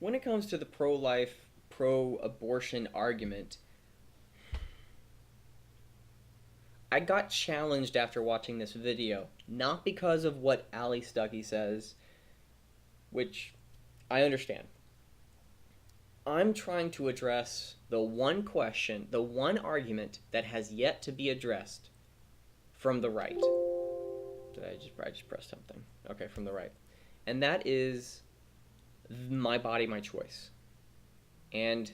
when it comes to the pro-life, pro-abortion argument, I got challenged after watching this video, not because of what Allie Stuckey says, which I understand. I'm trying to address the one question, the one argument that has yet to be addressed from the right. I just pressed something. Okay, from the right. And that is my body, my choice. And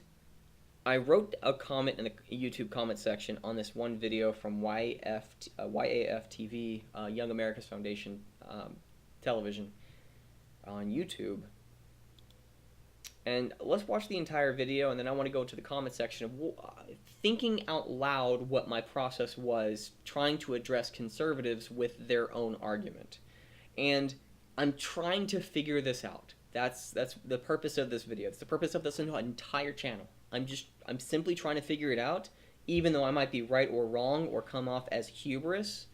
I wrote a comment in the YouTube comment section on this one video from YAF TV, Young America's Foundation television on YouTube. And let's watch the entire video, and then I want to go to the comment section of thinking out loud what my process was trying to address conservatives with their own argument. And I'm trying to figure this out. That's the purpose of this video. It's the purpose of this entire channel. I'm simply trying to figure it out, even though I might be right or wrong or come off as hubris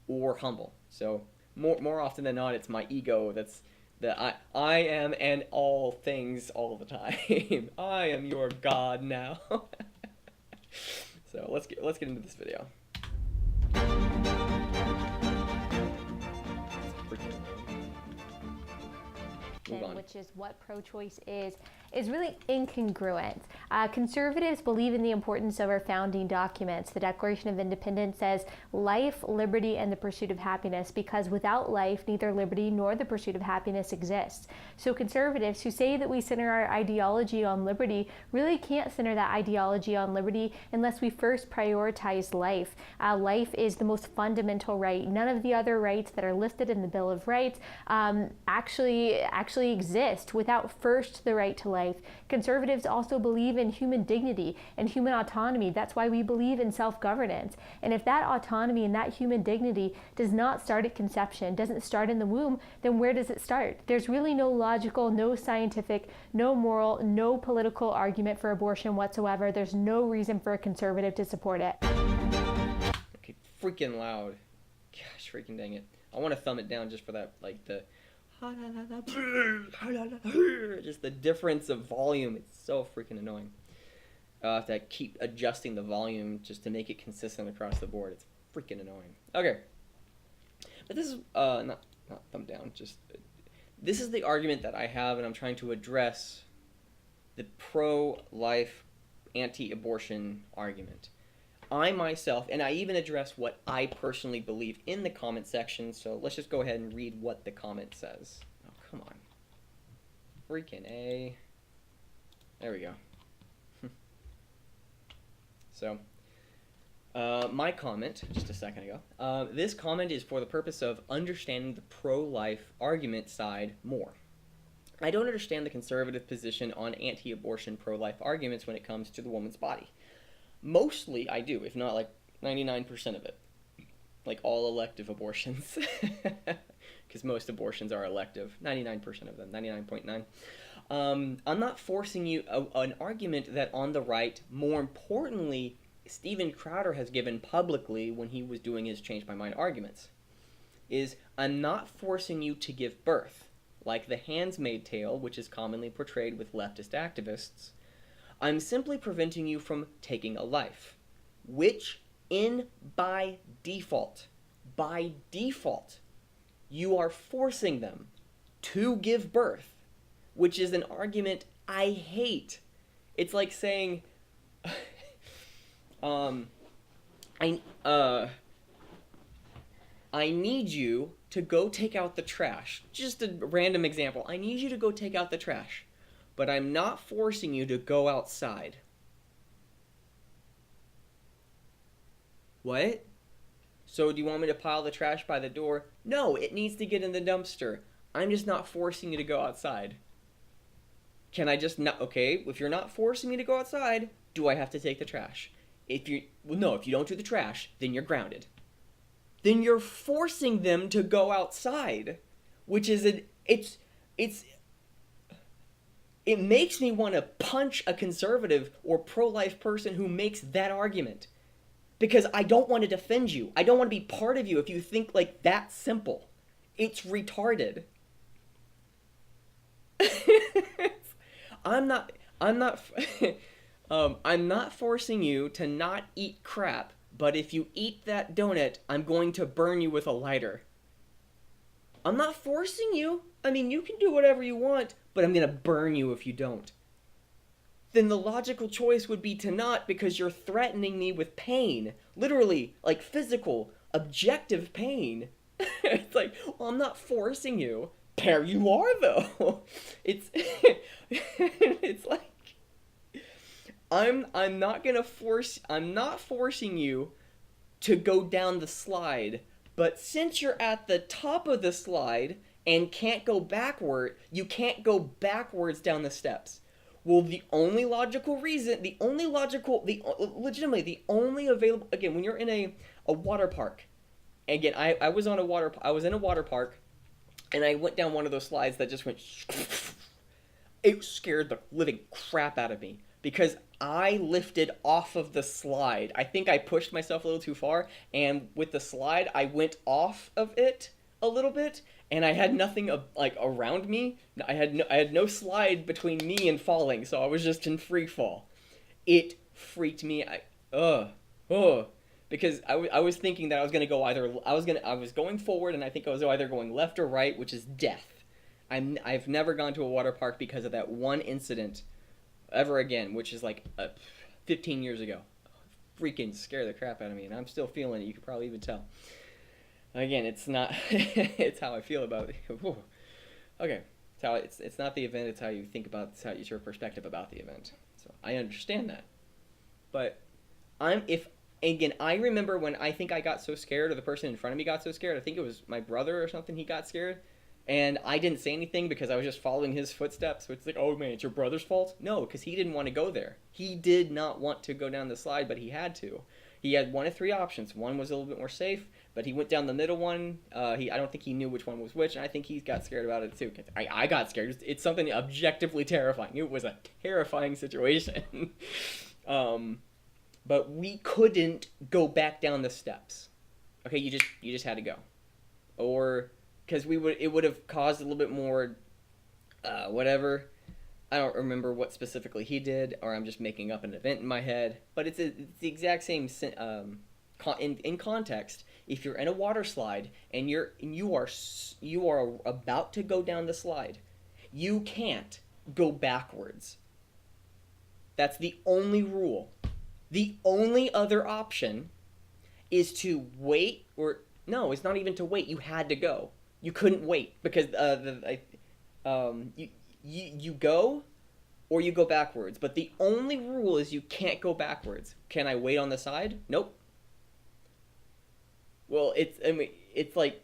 or humble. So more often than not, it's my ego that's that I am and all things all the time. I am your God now. So let's get into this video. Which is what pro-choice is really incongruent. Conservatives believe in the importance of our founding documents. The Declaration of Independence says life, liberty, and the pursuit of happiness, because without life, neither liberty nor the pursuit of happiness exists. So conservatives who say that we center our ideology on liberty really can't center that ideology on liberty unless we first prioritize life. Life is the most fundamental right. None of the other rights that are listed in the Bill of Rights actually exist without first the right to life. Conservatives also believe in human dignity and human autonomy. That's why we believe in self-governance. And if that autonomy and that human dignity does not start at conception, doesn't start in the womb, then where does it start? There's really no logical, no scientific, no moral, no political argument for abortion whatsoever. There's no reason for a conservative to support it. Okay, freaking loud. Gosh, freaking dang it. I want to thumb it down just for that, like the just the difference of volume. It's so freaking annoying. I have to keep adjusting the volume just to make it consistent across the board. It's freaking annoying. Okay, but this is not thumb down. Just this is the argument that I have, and I'm trying to address the pro-life, anti-abortion argument. I myself, and I even address what I personally believe in the comment section, so let's just go ahead and read what the comment says. Oh, come on. Freaking A. There we go. So, my comment, just a second ago, this comment is for the purpose of understanding the pro-life argument side more. I don't understand the conservative position on anti-abortion pro-life arguments when it comes to the woman's body. Mostly I do, if not like 99% of it. Like all elective abortions. Because most abortions are elective. 99% of them, 99.9. I'm not forcing you an argument that on the right, more importantly, Steven Crowder has given publicly when he was doing his Change My Mind arguments, is I'm not forcing you to give birth, like the Handmaid's Tale, which is commonly portrayed with leftist activists. I'm simply preventing you from taking a life, which by default, you are forcing them to give birth, which is an argument I hate. It's like saying, I need you to go take out the trash. Just a random example. I need you to go take out the trash, but I'm not forcing you to go outside. What? So do you want me to pile the trash by the door? No, it needs to get in the dumpster. I'm just not forcing you to go outside. Can I just not? Okay, if you're not forcing me to go outside, do I have to take the trash? No, if you don't do the trash, then you're grounded. Then you're forcing them to go outside, which is it makes me want to punch a conservative or pro-life person who makes that argument. Because I don't want to defend you. I don't want to be part of you if you think like that simple. It's retarded. I'm not I'm not I'm not forcing you to not eat crap, but if you eat that donut, I'm going to burn you with a lighter. I'm not forcing you. I mean, you can do whatever you want, but I'm going to burn you if you don't. Then the logical choice would be to not, because you're threatening me with pain. Literally, like physical, objective pain. It's like, well, I'm not forcing you. There you are, though. It's it's like I'm not forcing you to go down the slide, but since you're at the top of the slide and can't go backward, you can't go backwards down the steps. Well, the only logical reason, legitimately, the only available, again, when you're in a water park, again, I was in a water park, and I went down one of those slides that just went, it scared the living crap out of me, because I lifted off of the slide. I think I pushed myself a little too far, and with the slide, I went off of it a little bit, and I had nothing like around me. I had no slide between me and falling, so I was just in free fall. It freaked me. Because I was thinking that I was gonna go I was going forward, and I think I was either going left or right, which is death. I've never gone to a water park because of that one incident ever again, which is like 15 years ago. Freaking scared the crap out of me, and I'm still feeling it. You could probably even tell. Again, it's not. It's how I feel about it. Okay, it's not the event. It's how you think about. It's your perspective about the event. So I understand that, but I remember when I think I got so scared, or the person in front of me got so scared. I think it was my brother or something. He got scared, and I didn't say anything because I was just following his footsteps. So it's like, oh man, it's your brother's fault? No, because he didn't want to go there. He did not want to go down the slide, but he had to. He had one of three options. One was a little bit more safe, but he went down the middle one. I don't think he knew which one was which, and I think he got scared about it too. I got scared. It's something objectively terrifying. It was a terrifying situation. But we couldn't go back down the steps. Okay, you just had to go, or because it would have caused a little bit more, whatever. I don't remember what specifically he did, or I'm just making up an event in my head. But it's the exact same in context. If you're in a water slide and you are about to go down the slide, you can't go backwards. That's the only rule. The only other option is to wait, or no, it's not even to wait. You had to go. You couldn't wait because you go or you go backwards. But the only rule is you can't go backwards. Can I wait on the side? Nope. Well, it's like,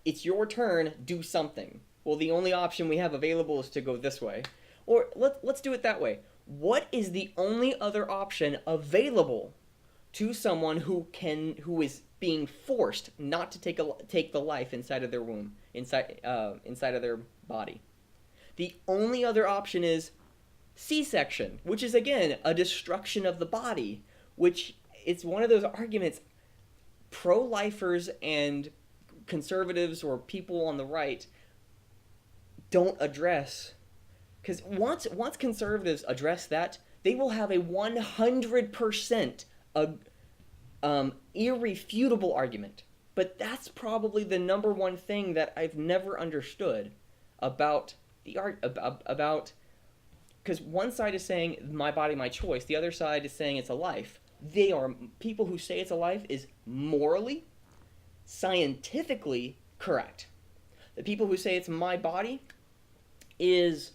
it's your turn, do something. Well, the only option we have available is to go this way. Or let's do it that way. What is the only other option available to someone who is being forced not to take the life inside of their womb, inside of their body? The only other option is C-section, which is again a destruction of the body, which it's one of those arguments pro-lifers and conservatives or people on the right don't address. Because once conservatives address that, they will have a 100% irrefutable argument. But that's probably the number one thing that I've never understood about about, because one side is saying my body, my choice. The other side is saying it's a life. People who say it's a life is morally, scientifically correct. The people who say it's my body is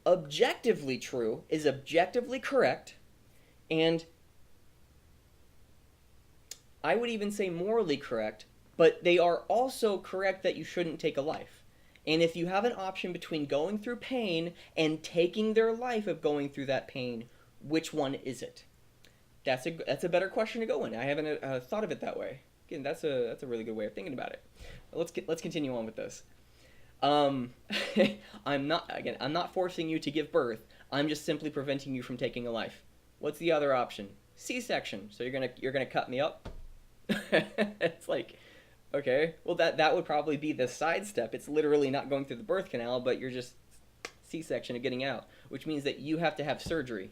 objectively true, is objectively correct, and I would even say morally correct, but they are also correct that you shouldn't take a life. And if you have an option between going through pain and taking their life of going through that pain, which one is it? That's a better question to go in. I haven't thought of it that way. Again, that's a really good way of thinking about it. Let's continue on with this. I'm not forcing you to give birth. I'm just simply preventing you from taking a life. What's the other option? C-section. So you're gonna cut me up? It's like, okay, well that would probably be the side step. It's literally not going through the birth canal, but you're just C-section of getting out, which means that you have to have surgery,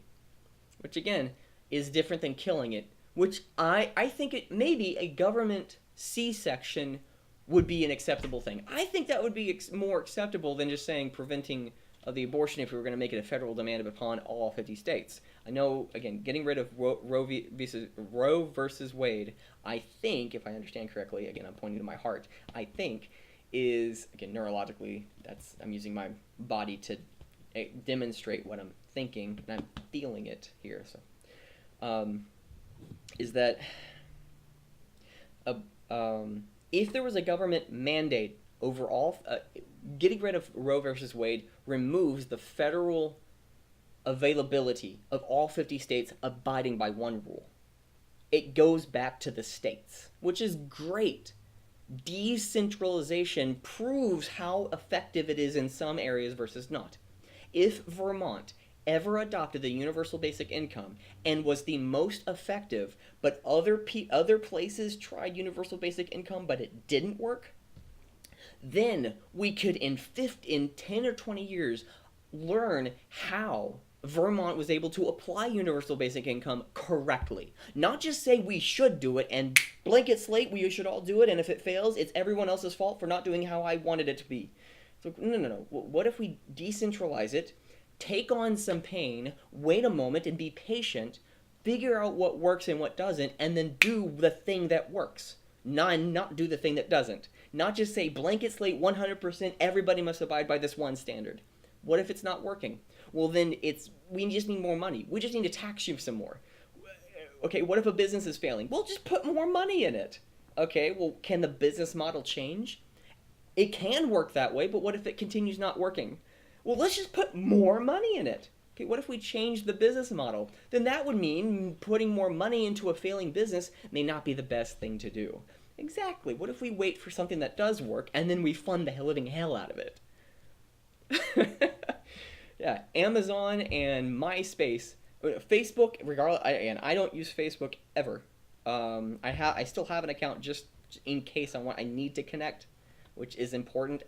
which again is different than killing it, which I think it maybe a government C-section would be an acceptable thing. I think that would be more acceptable than just saying preventing the abortion if we were going to make it a federal demand upon all 50 states. I know, again, getting rid of Roe versus Wade, I think, if I understand correctly, again, I'm pointing to my heart, I think is, again, neurologically, I'm using my body to demonstrate what I'm thinking, and I'm feeling it here, so, is that if there was a government mandate overall, getting rid of Roe versus Wade removes the federal availability of all 50 states abiding by one rule. It goes back to the states, which is great. Decentralization proves how effective it is in some areas versus not. If Vermont ever adopted the universal basic income and was the most effective, but other places tried universal basic income but it didn't work, then we could in 10 or 20 years learn how Vermont was able to apply universal basic income correctly. Not just say we should do it and blanket slate, we should all do it, and if it fails, it's everyone else's fault for not doing how I wanted it to be. So no. What if we decentralize it, take on some pain, wait a moment and be patient, figure out what works and what doesn't, and then do the thing that works. Not do the thing that doesn't. Not just say blanket slate 100%, everybody must abide by this one standard. What if it's not working? Well, then we just need more money. We just need to tax you some more. Okay, what if a business is failing? Well, just put more money in it. Okay, well, can the business model change? It can work that way, but what if it continues not working? Well, let's just put more money in it. Okay, what if we change the business model? Then that would mean putting more money into a failing business may not be the best thing to do. Exactly. What if we wait for something that does work and then we fund the living hell out of it? Yeah, Amazon and MySpace, Facebook. Regardless, I don't use Facebook ever. I still have an account just in case I need to connect, which is important.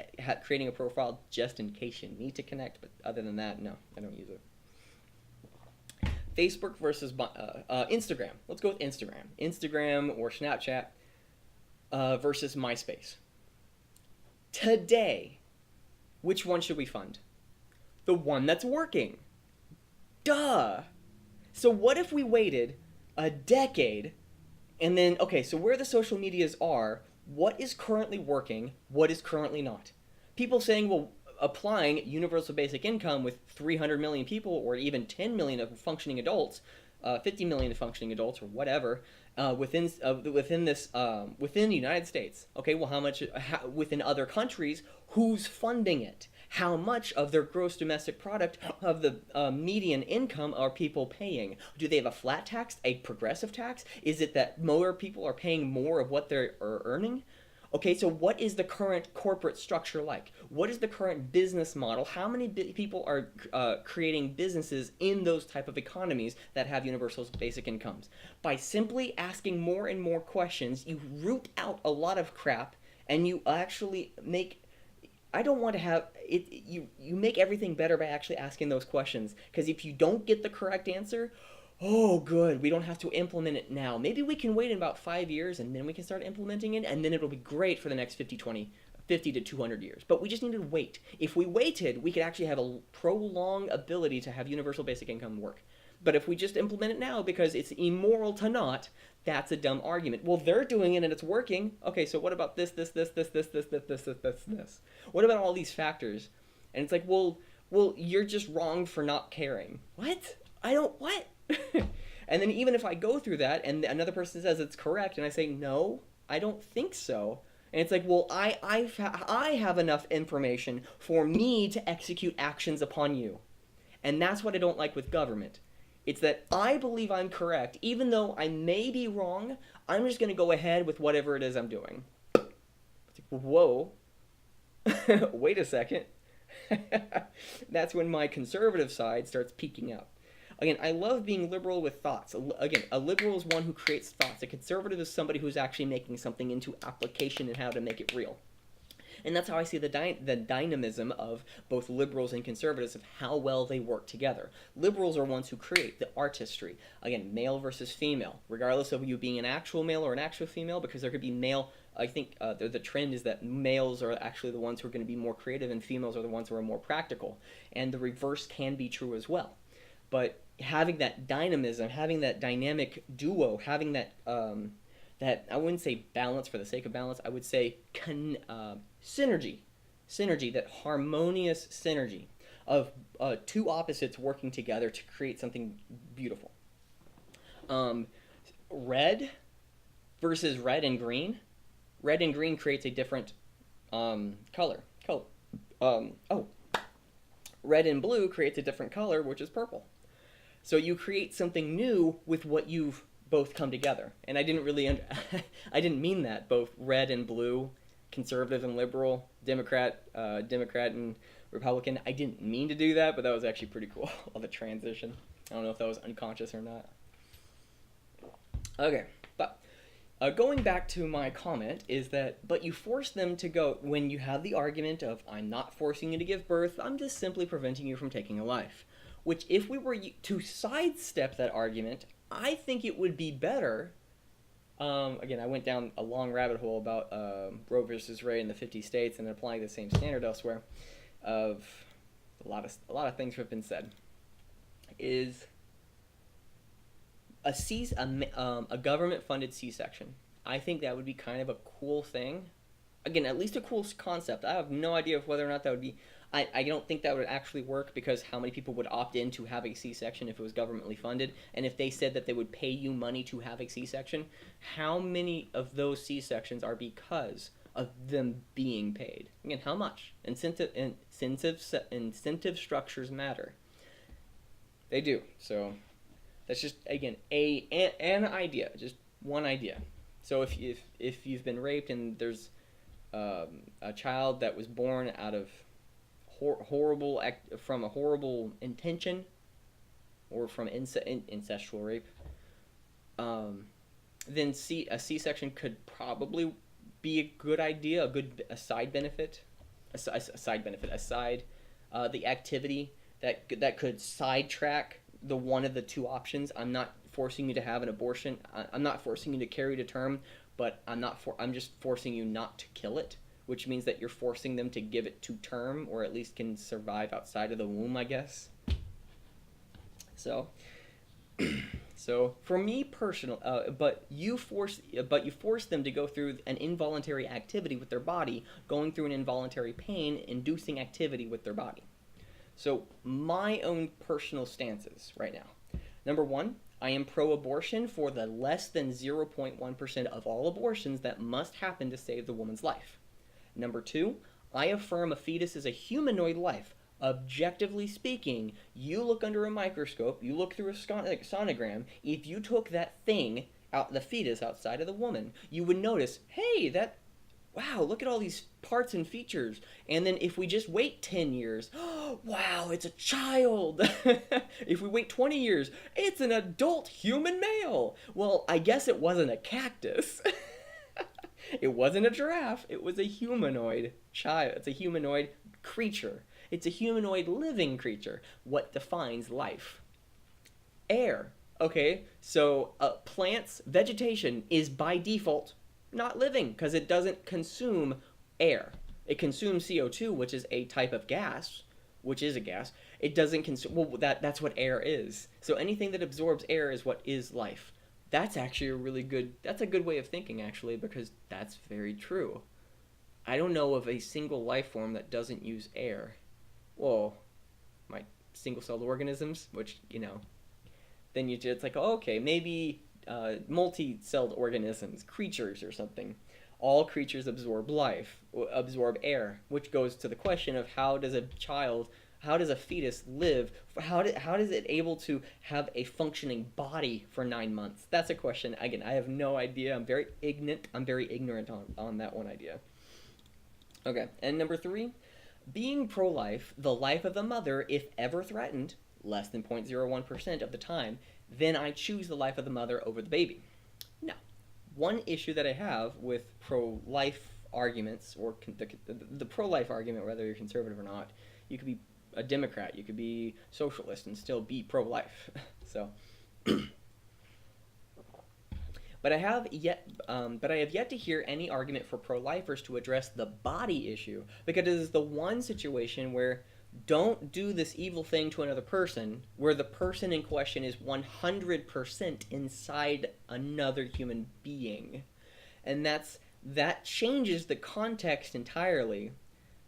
Creating a profile just in case you need to connect, but other than that, no, I don't use it. Facebook versus Instagram. Let's go with Instagram. Instagram or Snapchat versus MySpace. Today, which one should we fund? The one that's working. Duh. So what if we waited a decade and then, okay, so where the social medias are, what is currently working, what is currently not? People saying, well, applying universal basic income with 300 million people or even 10 million of functioning adults, 50 million of functioning adults or whatever, within the United States. Okay, well, how much within other countries? Who's funding it? How much of their gross domestic product of the median income are people paying? Do they have a flat tax, a progressive tax? Is it that more people are paying more of what they're earning? Okay, so what is the current corporate structure like? What is the current business model? How many people are creating businesses in those type of economies that have universal basic incomes? By simply asking more and more questions, you root out a lot of crap, and you actually make... I don't want to have it. You make everything better by actually asking those questions. Because if you don't get the correct answer, oh, good, we don't have to implement it now. Maybe we can wait in about 5 years and then we can start implementing it, and then it'll be great for the next 50 to 200 years. But we just need to wait. If we waited, we could actually have a prolonged ability to have universal basic income work. But if we just implement it now because it's immoral to not, that's a dumb argument. Well, they're doing it and it's working. Okay, so what about this? What about all these factors? And it's like, well, you're just wrong for not caring. What? What? And then even if I go through that and another person says it's correct and I say, no, I don't think so. And it's like, well, I have enough information for me to execute actions upon you. And that's what I don't like with government. It's that I believe I'm correct, even though I may be wrong, I'm just going to go ahead with whatever it is I'm doing. It's like, whoa, wait a second. That's when my conservative side starts peeking out. Again, I love being liberal with thoughts. Again, a liberal is one who creates thoughts. A conservative is somebody who's actually making something into application and how to make it real. And that's how I see the dynamism of both liberals and conservatives, of how well they work together. Liberals are ones who create the artistry. Again, male versus female, regardless of you being an actual male or an actual female, because there could be male. I think the trend is that males are actually the ones who are going to be more creative, and females are the ones who are more practical. And the reverse can be true as well. But having that dynamism, having that dynamic duo, having that that, I wouldn't say balance for the sake of balance, I would say synergy, that harmonious synergy of two opposites working together to create something beautiful. Red versus red and green. Red and green creates a different color. Red and blue creates a different color, which is purple. So you create something new with what you've both come together. And I didn't really I didn't mean that. Both red and blue, conservative and liberal, Democrat and Republican. I didn't mean to do that, but that was actually pretty cool of a transition. I don't know if that was unconscious or not. Okay, but going back to my comment is that, but you force them to go, when you have the argument of, I'm not forcing you to give birth, I'm just simply preventing you from taking a life. Which, if we were to sidestep that argument, I think it would be better. Again, I went down a long rabbit hole about Roe versus Wade in the 50 states and applying the same standard elsewhere. Of a lot of things have been said. Is a government-funded C-section. I think that would be kind of a cool thing. Again, at least a cool concept. I have no idea of whether or not that would be. I don't think that would actually work, because how many people would opt in to have a C-section if it was governmentally funded? And if they said that they would pay you money to have a C-section, how many of those C-sections are because of them being paid? Again, how much? Incentive structures matter. They do. So that's just, again, an idea, just one idea. So if you've been raped and there's a child that was born out of from a horrible intention, or from incestual rape, then a C-section could probably be a good idea, a side benefit, the activity that could sidetrack the one of the two options. I'm not forcing you to have an abortion. I'm not forcing you to carry to term, but I'm just forcing you not to kill it, which means that you're forcing them to give it to term, or at least can survive outside of the womb, I guess. So for me personal, but you force them to go through an involuntary activity with their body, going through an involuntary pain, inducing activity with their body. So my own personal stances right now. Number one, I am pro-abortion for the less than 0.1% of all abortions that must happen to save the woman's life. Number two, I affirm a fetus is a humanoid life. Objectively speaking, you look under a microscope, you look through a sonogram, if you took that thing, the fetus outside of the woman, you would notice, hey, wow, look at all these parts and features. And then if we just wait 10 years, wow, it's a child. If we wait 20 years, it's an adult human male. Well, I guess it wasn't a cactus. It wasn't a giraffe. It was a humanoid child. It's a humanoid creature. It's a humanoid living creature. What defines life? Air. Okay, so plants, vegetation is by default not living, because it doesn't consume air. It consumes CO2, which is a type of gas, which is a gas. It doesn't consume, well, that's what air is. So anything that absorbs air is what is life. That's actually that's a good way of thinking, actually, because that's very true. I don't know of a single life form that doesn't use air. Well, my single-celled organisms, which, then it's like, oh, okay, maybe multi-celled organisms, creatures or something. All creatures absorb air, which goes to the question of how does a fetus live? How is it able to have a functioning body for 9 months? That's a question. Again, I have no idea. I'm very ignorant on that one idea. Okay, and number 3, being pro-life, the life of the mother, if ever threatened, less than 0.01% of the time, then I choose the life of the mother over the baby. Now, one issue that I have with pro-life arguments, or the pro-life argument, whether you're conservative or not, you could be a Democrat, you could be socialist, and still be pro-life. So, but I have yet to hear any argument for pro-lifers to address the body issue, because it is the one situation where don't do this evil thing to another person, where the person in question is 100% inside another human being. And that changes the context entirely.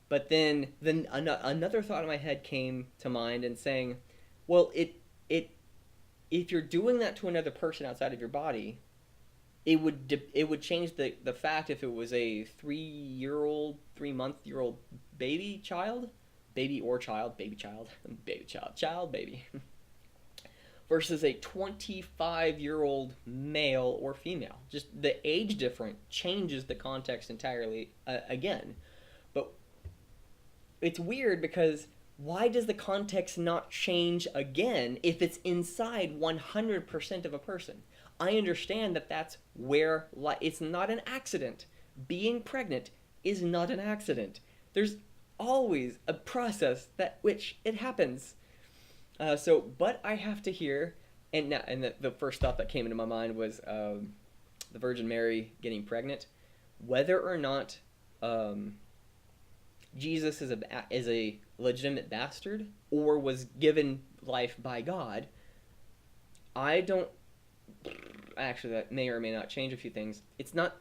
But then another thought in my head came to mind, and saying, well, if you're doing that to another person outside of your body, it would change the fact if it was a 3-month-year-old baby child, baby child, versus a 25-year-old male or female. Just the age difference changes the context entirely again. But it's weird, because why does the context not change again if it's inside 100% of a person? I understand that that's where it's not an accident. Being pregnant is not an accident. There's always a process which it happens. But I have to hear, and the first thought that came into my mind was the Virgin Mary getting pregnant. Whether or not Jesus is a legitimate bastard or was given life by God, I don't. Actually, that may or may not change a few things. It's not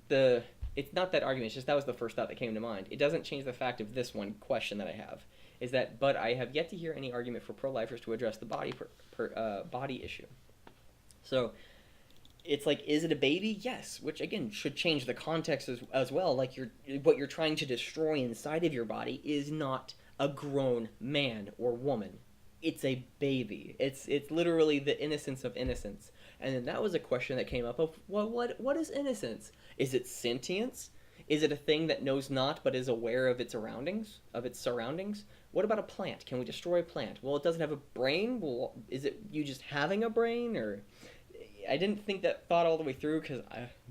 that argument. It's just that was the first thought that came to mind. It doesn't change the fact of this one question that I have. But I have yet to hear any argument for pro-lifers to address the body issue. So, it's like, is it a baby? Yes, which again should change the context as well. Like, what you're trying to destroy inside of your body is not a grown man or woman. It's a baby. It's literally the innocence of innocence. And then that was a question that came up of, well, what is innocence? Is it sentience? Is it a thing that knows not but is aware of its surroundings? What about a plant? Can we destroy a plant? Well, it doesn't have a brain. Well, is it you just having a brain? Or I didn't think that thought all the way through, because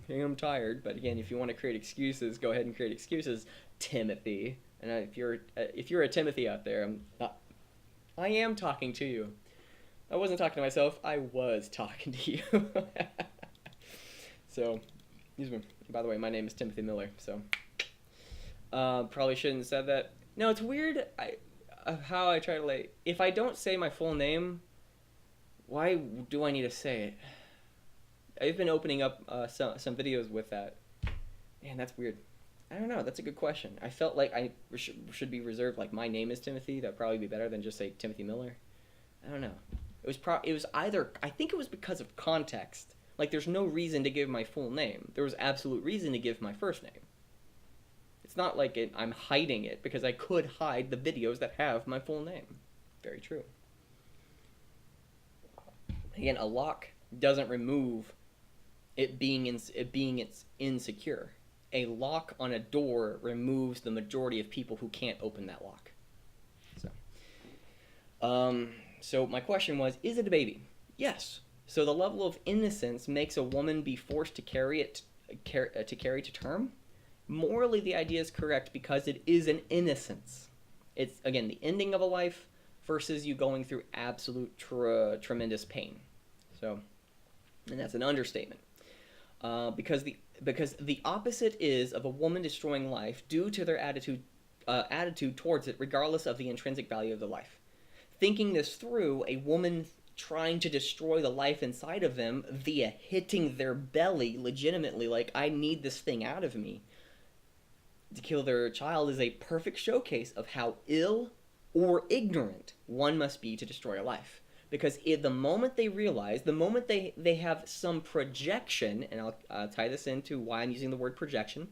I'm tired. But again, if you want to create excuses, go ahead and create excuses, Timothy. And if you're a Timothy out there, I am talking to you. I wasn't talking to myself. I was talking to you. So, by the way, my name is Timothy Miller. So, probably shouldn't have said that. No, it's weird. How I try to if I don't say my full name, why do I need to say it? I've been opening up some videos with that. Man, that's weird. I don't know. That's a good question. I felt like I should be reserved. Like, my name is Timothy. That'd probably be better than just say Timothy Miller. I don't know. It was either. I think it was because of context. Like, there's no reason to give my full name. There was absolute reason to give my first name. It's not like I'm hiding it, because I could hide the videos that have my full name. Very true. Again, a lock doesn't remove it being it's insecure. A lock on a door removes the majority of people who can't open that lock. So my question was, is it a baby? Yes. So the level of innocence makes a woman be forced to carry to term. Morally, the idea is correct, because it is an innocence. It's, again, the ending of a life versus you going through absolute tremendous pain. So, and that's an understatement. Because the opposite is of a woman destroying life due to their attitude towards it, regardless of the intrinsic value of the life. Thinking this through, a woman trying to destroy the life inside of them via hitting their belly legitimately, like, I need this thing out of me, to kill their child, is a perfect showcase of how ill or ignorant one must be to destroy a life. Because the moment they realize, the moment they have some projection, and I'll tie this into why I'm using the word projection,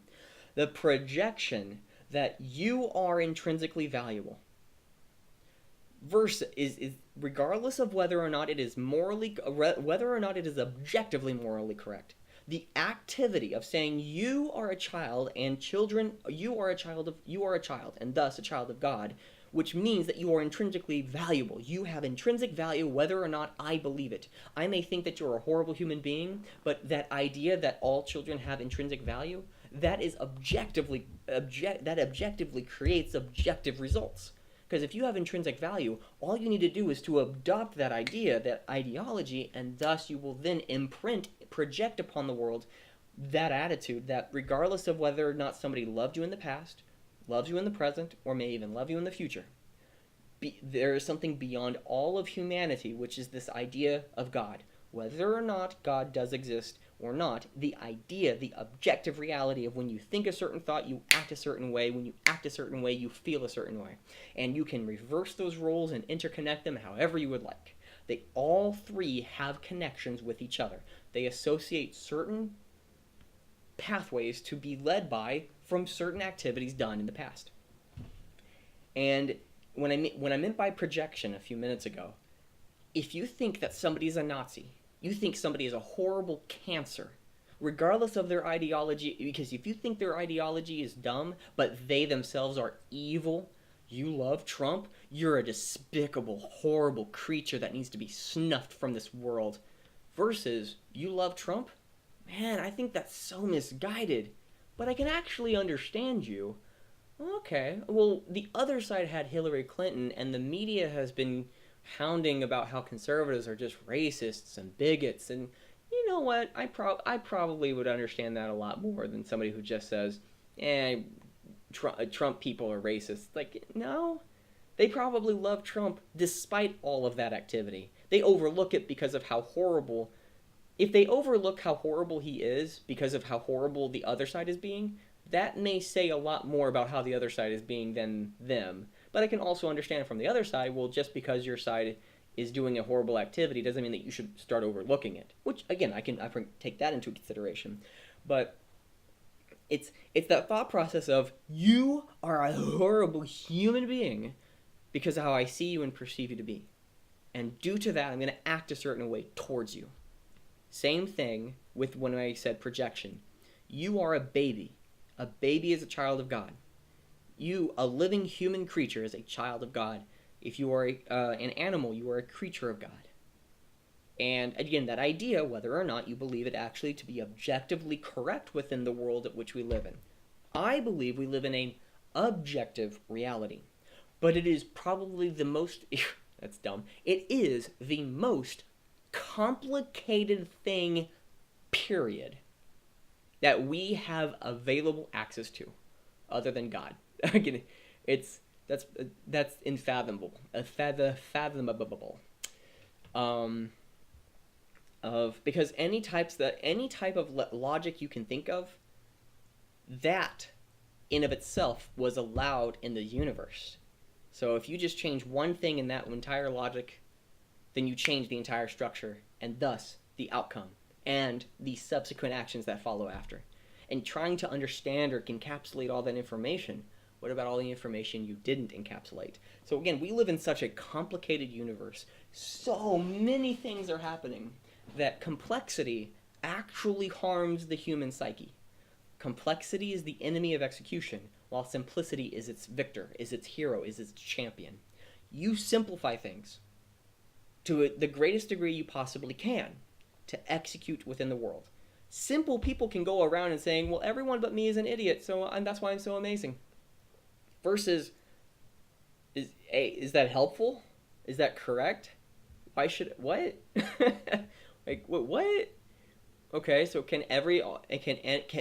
the projection that you are intrinsically valuable, versus is regardless of whether or not it is objectively morally correct. The activity of saying you are a child and children, you are a child, and thus a child of God, which means that you are intrinsically valuable. You have intrinsic value whether or not I believe it. I may think that you're a horrible human being, but that idea that all children have intrinsic value, that is objectively creates objective results. Because if you have intrinsic value, all you need to do is to adopt that idea, that ideology, and thus you will then project upon the world that attitude that regardless of whether or not somebody loved you in the past, loves you in the present, or may even love you in the future, there is something beyond all of humanity, which is this idea of God. Whether or not God does exist or not, the idea, the objective reality of when you think a certain thought, you act a certain way. When you act a certain way, you feel a certain way. And you can reverse those roles and interconnect them however you would like. They all three have connections with each other. They associate certain pathways to be led by from certain activities done in the past. And when I meant by projection a few minutes ago, if you think that somebody's a Nazi, you think somebody is a horrible cancer, regardless of their ideology, because if you think their ideology is dumb, but they themselves are evil, you love Trump, you're a despicable, horrible creature that needs to be snuffed from this world. Versus, you love Trump? Man, I think that's so misguided, but I can actually understand you. Okay, well, the other side had Hillary Clinton, and the media has been hounding about how conservatives are just racists and bigots, and you know what? I probably would understand that a lot more than somebody who just says, Trump people are racist. Like, no, they probably love Trump despite all of that activity. They overlook it because of how horrible. If they overlook how horrible he is because of how horrible the other side is being, that may say a lot more about how the other side is being than them. But I can also understand from the other side, well, just because your side is doing a horrible activity doesn't mean that you should start overlooking it. Which, again, I can take that into consideration. But it's that thought process of, you are a horrible human being because of how I see you and perceive you to be. And due to that, I'm going to act a certain way towards you. Same thing with when I said projection. You are a baby. A baby is a child of God. You, a living human creature, is a child of God. If you are an animal, you are a creature of God. And again, that idea, whether or not you believe it actually to be objectively correct within the world at which we live in. I believe we live in an objective reality. But it is probably the most, that's dumb, it is the most complicated thing, period, that we have available access to, other than God. Again, that's unfathomable, fathomable. Because any type of logic you can think of, that in of itself was allowed in the universe. So if you just change one thing in that entire logic, then you change the entire structure, and thus the outcome and the subsequent actions that follow after. And trying to understand or encapsulate all that information, what about all the information you didn't encapsulate? So again, we live in such a complicated universe. So many things are happening that complexity actually harms the human psyche. Complexity is the enemy of execution, while simplicity is its victor, is its hero, is its champion. You simplify things to the greatest degree you possibly can to execute within the world. Simple people can go around and saying, well, everyone but me is an idiot, and that's why I'm so amazing. Versus, is that helpful? Is that correct? Why should, what? Like, what? Okay, so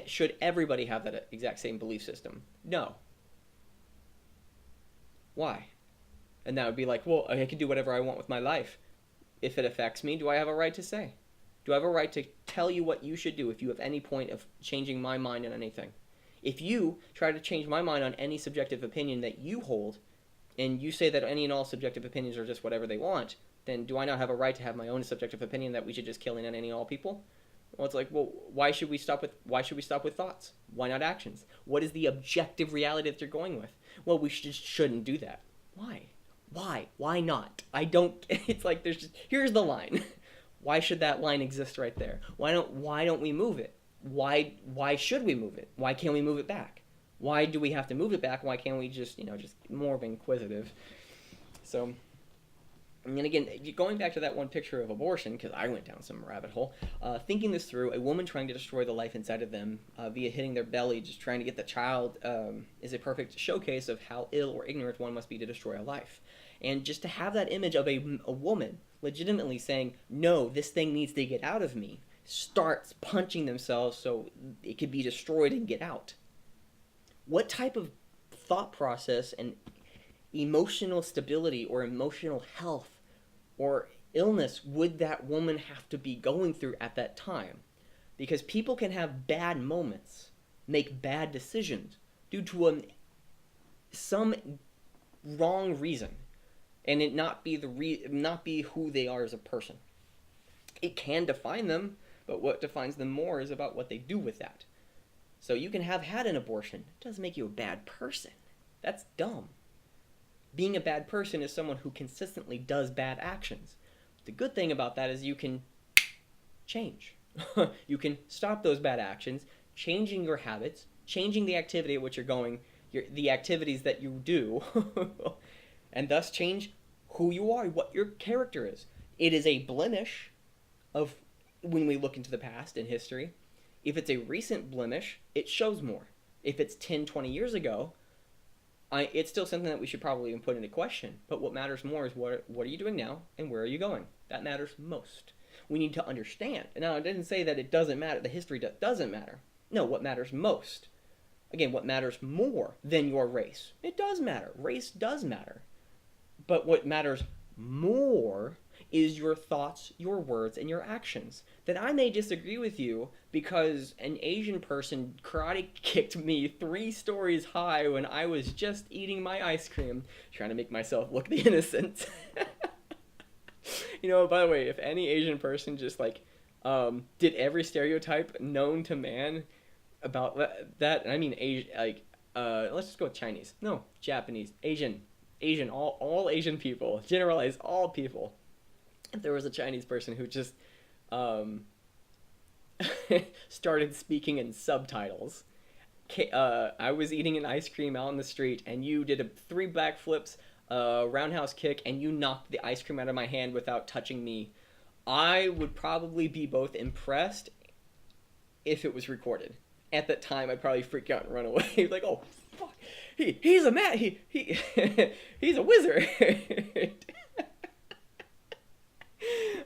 should everybody have that exact same belief system? No. Why? And that would be like, well, I can do whatever I want with my life. If it affects me, do I have a right to say? Do I have a right to tell you what you should do if you have any point of changing my mind on anything? If you try to change my mind on any subjective opinion that you hold, and you say that any and all subjective opinions are just whatever they want, then do I not have a right to have my own subjective opinion that we should just kill any and all people? Well, it's like, well, why should we stop with thoughts? Why not actions? What is the objective reality that you're going with? Well, we just shouldn't do that. Why? Why not? I don't. It's like here's the line. Why should that line exist right there? Why don't we move it? Why should we move it? Why can't we move it back? Why do we have to move it back? Why can't we just more of inquisitive? So And again, going back to that one picture of abortion, because I went down some rabbit hole, thinking this through, a woman trying to destroy the life inside of them via hitting their belly, just trying to get the child, is a perfect showcase of how ill or ignorant one must be to destroy a life. And just to have that image of a woman legitimately saying, no, this thing needs to get out of me, starts punching themselves so it could be destroyed and get out. What type of thought process and emotional stability or emotional health or illness would that woman have to be going through at that time? Because people can have bad moments, make bad decisions due to some wrong reason, and it not be who they are as a person. It can define them, but what defines them more is about what they do with that. So you can have had an abortion. It doesn't make you a bad person. That's dumb. Being a bad person is someone who consistently does bad actions. The good thing about that is you can change. You can stop those bad actions, changing your habits, changing the activity at which you're going, the activities that you do, and thus change who you are, what your character is. It is a blemish of when we look into the past and history. If it's a recent blemish, it shows more. If it's 10, 20 years ago, it's still something that we should probably even put into question. But what matters more is what are you doing now and where are you going? That matters most. We need to understand. And now, I didn't say that it doesn't matter. The history doesn't matter. No, what matters most. Again, what matters more than your race? It does matter. Race does matter. But what matters more is your thoughts, your words, and your actions. That I may disagree with you because an Asian person karate kicked me 3 stories high when I was just eating my ice cream, trying to make myself look the innocent. By the way, if any Asian person just did every stereotype known to man about that, and I mean Asian, let's just go with Chinese. No, Japanese, Asian, all Asian people, generalize all people. If there was a Chinese person who just started speaking in subtitles, I was eating an ice cream out in the street, and you did 3 backflips, roundhouse kick, and you knocked the ice cream out of my hand without touching me, I would probably be both impressed if it was recorded. At that time, I'd probably freak out and run away. Like, oh, fuck, he's a man, he's a wizard.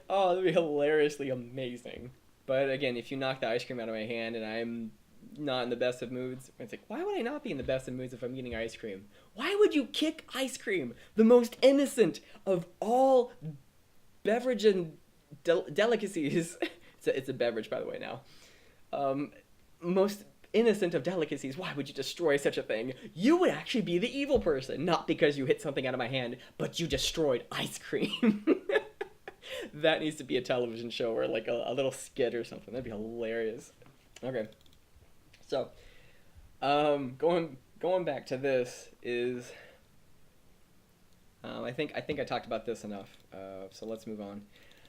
Oh, that'd be hilariously amazing. But again, if you knock the ice cream out of my hand and I'm not in the best of moods, it's like, why would I not be in the best of moods if I'm eating ice cream? Why would you kick ice cream? The most innocent of all beverage and delicacies. It's a beverage, by the way, now. Most innocent of delicacies. Why would you destroy such a thing? You would actually be the evil person. Not because you hit something out of my hand, but you destroyed ice cream. That needs to be a television show or like a little skit or something. That'd be hilarious. Okay. So, going back to this is, I think I talked about this enough. So let's move on.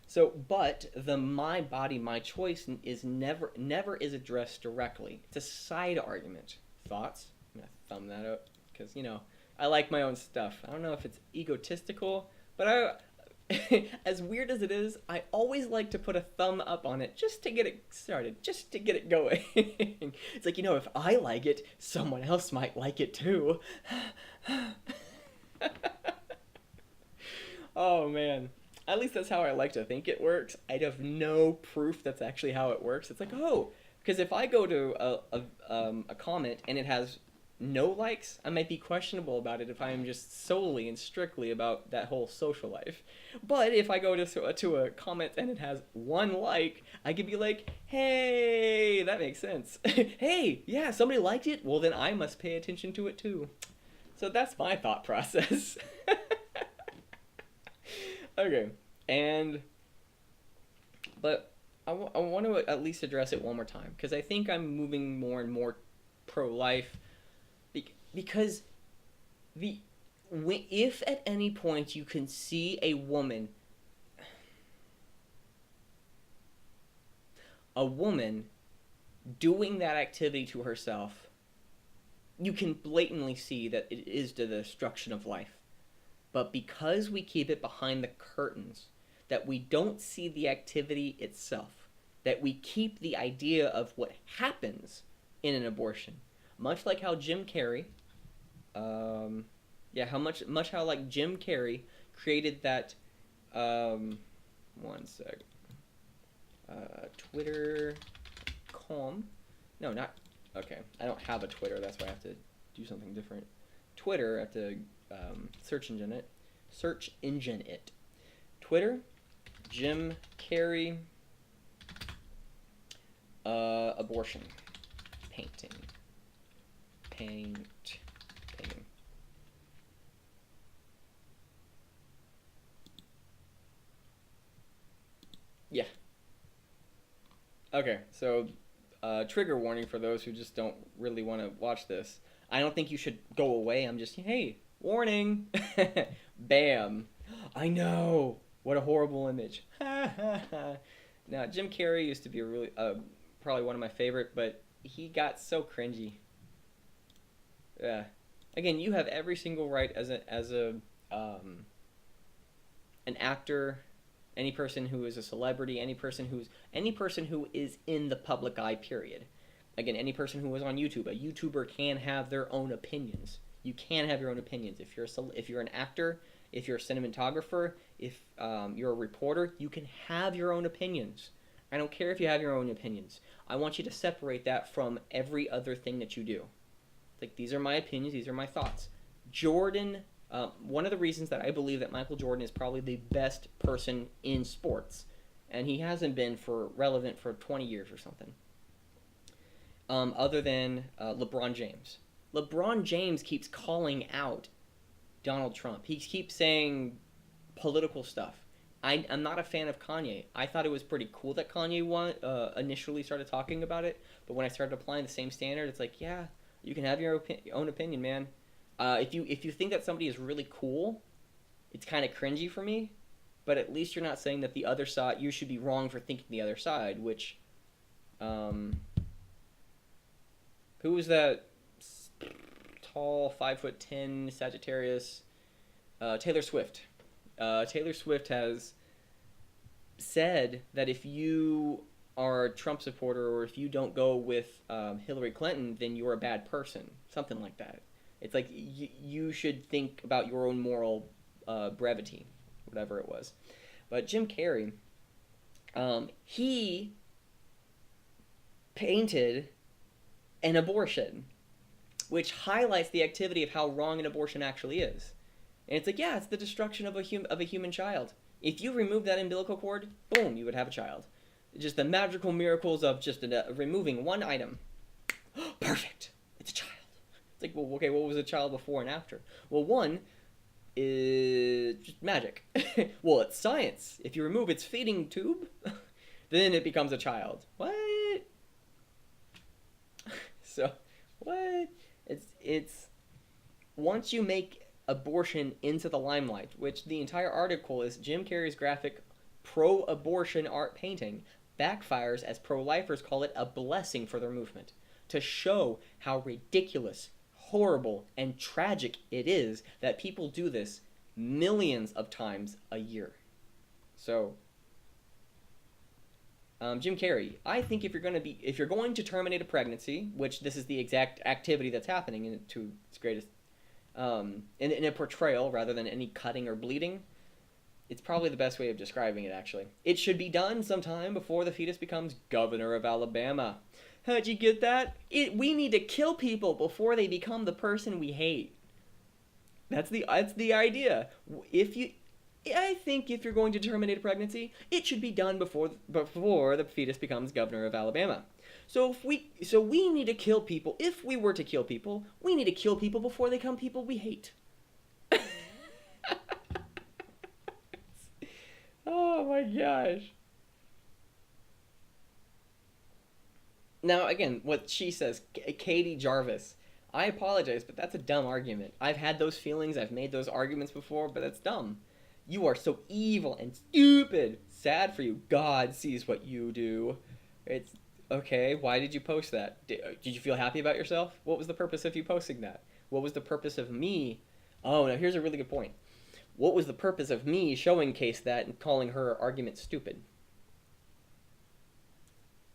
So, but the my body, my choice is never is addressed directly. It's a side argument. Thoughts? I'm gonna thumb that up because I like my own stuff. I don't know if it's egotistical, but as weird as it is, I always like to put a thumb up on it just to get it started, just to get it going. It's like, if I like it, someone else might like it too. Oh man. At least that's how I like to think it works. I have no proof that's actually how it works. It's like, because if I go to a comment and it has no likes, I might be questionable about it if I am just solely and strictly about that whole social life. But if I go to a comment and it has 1 like, I could be like, hey, that makes sense. Hey, yeah, somebody liked it? Well, then I must pay attention to it too. So that's my thought process. Okay, but I want to at least address it one more time, because I think I'm moving more and more pro-life, because if at any point you can see a woman doing that activity to herself, you can blatantly see that it is the destruction of life. But because we keep it behind the curtains, that we don't see the activity itself, that we keep the idea of what happens in an abortion, much like how Jim Carrey, how like Jim Carrey created that, one sec, Twitter, no, not, okay, I don't have a Twitter, that's why I have to do something different. Twitter, I have to search engine it. Twitter, Jim Carrey, abortion, painting. Yeah. Okay, so trigger warning for those who just don't really want to watch this. I don't think you should go away. I'm just, hey, warning. Bam. I know. What a horrible image. Now, Jim Carrey used to be a really, probably one of my favorite, but he got so cringy. Yeah. Again, you have every single right as an actor, any person who is a celebrity, any person who is in the public eye, period. Again, any person who is on YouTube, a YouTuber can have their own opinions. You can have your own opinions. If you're an actor, if you're a cinematographer, if you're a reporter, you can have your own opinions. I don't care if you have your own opinions. I want you to separate that from every other thing that you do. Like, these are my opinions, these are my thoughts. Jordan, one of the reasons that I believe that Michael Jordan is probably the best person in sports, and he hasn't been relevant for 20 years or something, other than LeBron James. LeBron James keeps calling out Donald Trump. He keeps saying political stuff. I'm not a fan of Kanye. I thought it was pretty cool that Kanye initially started talking about it, but when I started applying the same standard, it's like, yeah, you can have your own opinion, man. If you think that somebody is really cool, it's kind of cringy for me, but at least you're not saying that the other side, you should be wrong for thinking the other side, which, who was that tall, 5'10" Sagittarius? Taylor Swift. Taylor Swift has said that if you are a Trump supporter or if you don't go with Hillary Clinton, then you're a bad person. Something like that. It's like you should think about your own moral brevity, whatever it was. But Jim Carrey, he painted an abortion, which highlights the activity of how wrong an abortion actually is. And it's like, yeah, it's the destruction of a human child. If you remove that umbilical cord, boom, you would have a child. Just the magical miracles of just removing one item. Perfect. It's a child. It's like, well, okay, what was a child before and after? Well, one is just magic. Well, it's science. If you remove its feeding tube, then it becomes a child. What? So, what? It's once you make abortion into the limelight, which the entire article is Jim Carrey's graphic pro-abortion art painting backfires as pro-lifers call it a blessing for their movement, to show how ridiculous, horrible, and tragic it is that people do this millions of times a year. So, Jim Carrey, I think if you're going to terminate a pregnancy, which this is the exact activity that's happening to its greatest, in a portrayal rather than any cutting or bleeding, it's probably the best way of describing it, actually. It should be done sometime before the fetus becomes governor of Alabama. How'd you get that? We need to kill people before they become the person we hate. That's the idea. I think if you're going to terminate a pregnancy, it should be done before the fetus becomes governor of Alabama. So we need to kill people. If we were to kill people, we need to kill people before they become people we hate. Oh my gosh. Now again, what she says, Katie Jarvis. I apologize, but that's a dumb argument. I've had those feelings, I've made those arguments before, but that's dumb. You are so evil and stupid. Sad for you. God sees what you do. It's okay. Why did you post that? Did you feel happy about yourself? What was the purpose of you posting that? What was the purpose of me? Oh, now here's a really good point. what was the purpose of me showing Case that and calling her argument stupid?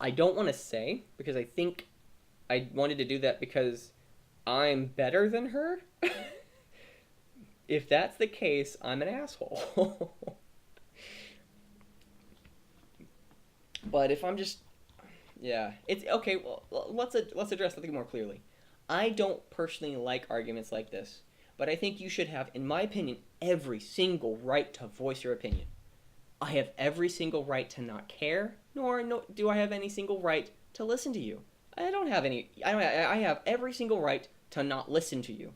I don't want to say, because I think I wanted to do that because I'm better than her. If that's the case, I'm an asshole. But if I'm just, yeah, it's okay. Well, let's address something more clearly. I don't personally like arguments like this, but I think you should have, in my opinion, every single right to voice your opinion. I have every single right to not care, nor do I have any single right to listen to you. I don't have any. I have every single right to not listen to you.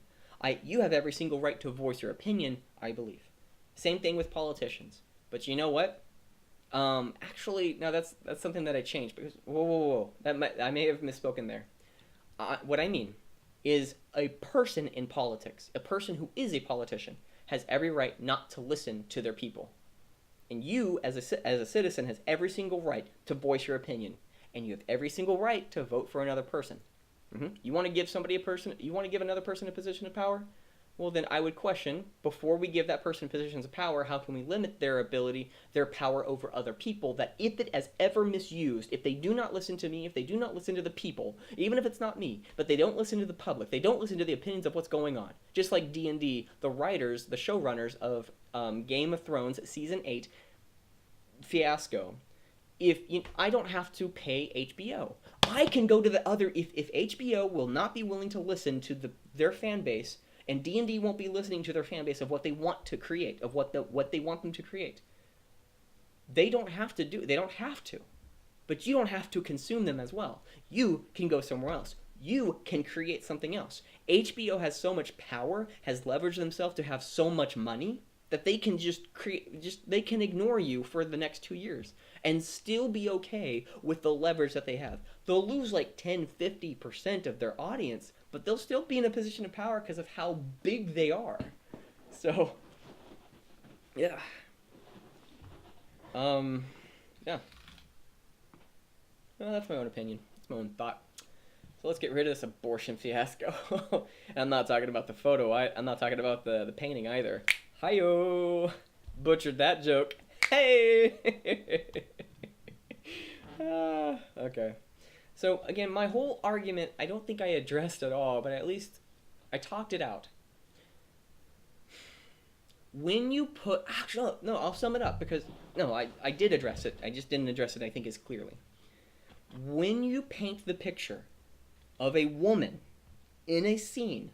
You have every single right to voice your opinion, I believe. Same thing with politicians. But you know what? Actually, no, that's something that I changed because whoa. I may have misspoken there. What I mean is a person in politics, a person who is a politician, has every right not to listen to their people. And you, as a citizen, has every single right to voice your opinion, and you have every single right to vote for another person. You want to give another person a position of power? Well, then I would question, before we give that person positions of power, how can we limit their power over other people, that if it is ever misused, if they do not listen to me, if they do not listen to the people, even if it's not me, but they don't listen to the public, they don't listen to the opinions of what's going on. Just like D&D, the writers, the showrunners of Game of Thrones Season 8 fiasco, I don't have to pay HBO. I can go to the other, if HBO will not be willing to listen to their fan base, and D&D won't be listening to their fan base of what they want to create, of what they want them to create. They don't have to. But you don't have to consume them as well. You can go somewhere else. You can create something else. HBO has so much power, has leveraged themselves to have so much money, that they can they can ignore you for the next 2 years and still be okay with the leverage that they have. They'll lose like 10-50% of their audience, but they'll still be in a position of power because of how big they are. So, yeah. Yeah. Well, that's my own opinion. That's my own thought. So let's get rid of this abortion fiasco. And I'm not talking about the photo. I'm not talking about the painting either. Hi-yo! Butchered that joke. Hey! Okay. So, again, my whole argument, I don't think I addressed at all, but at least I talked it out. When you put... Actually, no, I'll sum it up because... No, I did address it. I just didn't address it, I think, as clearly. When you paint the picture of a woman in a scene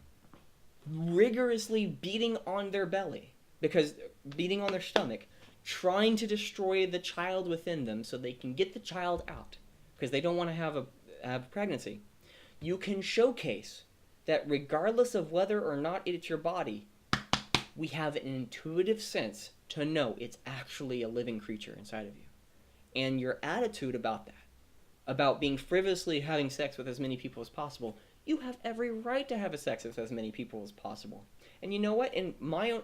rigorously beating on their belly, beating on their stomach, trying to destroy the child within them so they can get the child out because they don't want to have pregnancy, you can showcase that regardless of whether or not it's your body, we have an intuitive sense to know it's actually a living creature inside of you. And your attitude about that, about being frivolously having sex with as many people as possible, you have every right to have sex with as many people as possible. And you know what? In my own...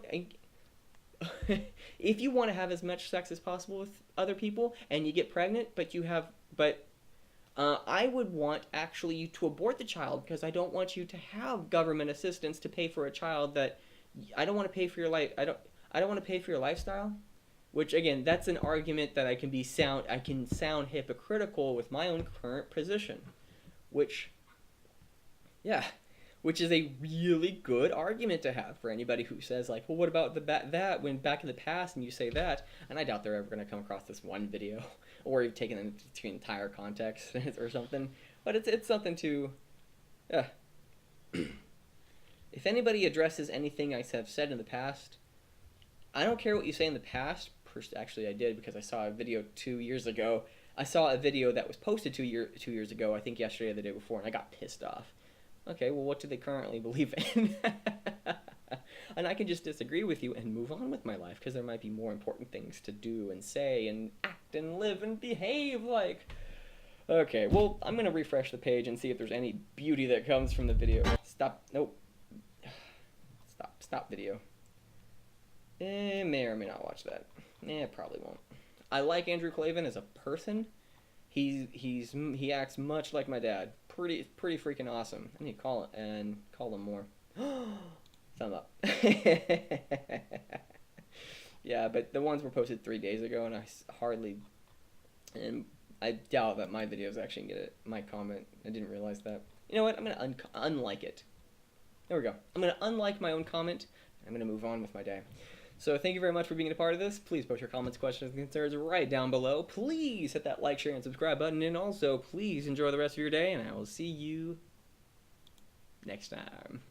if you want to have as much sex as possible with other people and you get pregnant, I would want actually you to abort the child because I don't want you to have government assistance to pay for a child that I don't want to pay for your life. I don't want to pay for your lifestyle. Which again, that's an argument that I can sound hypocritical with my own current position, which is a really good argument to have for anybody who says like, well, what about that when back in the past and you say that, and I doubt they're ever going to come across this one video or you've taken them to the entire context or something, but it's something to, if anybody addresses anything I have said in the past, I don't care what you say in the past. Actually, I did because I saw a video 2 years ago. I saw a video that was posted 2 years ago, I think yesterday or the day before, and I got pissed off. Okay, well, what do they currently believe in? And I can just disagree with you and move on with my life because there might be more important things to do and say and act and live and behave like. Okay, well, I'm going to refresh the page and see if there's any beauty that comes from the video. Stop. Nope. Stop video. May or may not watch that. Probably won't. I like Andrew Klavan as a person. He acts much like my dad. Pretty freaking awesome. I need to call him more. Thumb up. Yeah, but the ones were posted 3 days ago, and and I doubt that my videos actually get my comment. I didn't realize that. You know what? I'm gonna unlike it. There we go. I'm gonna unlike my own comment. I'm gonna move on with my day. So thank you very much for being a part of this. Please post your comments, questions, and concerns right down below. Please hit that like, share, and subscribe button, and also please enjoy the rest of your day. And I will see you next time.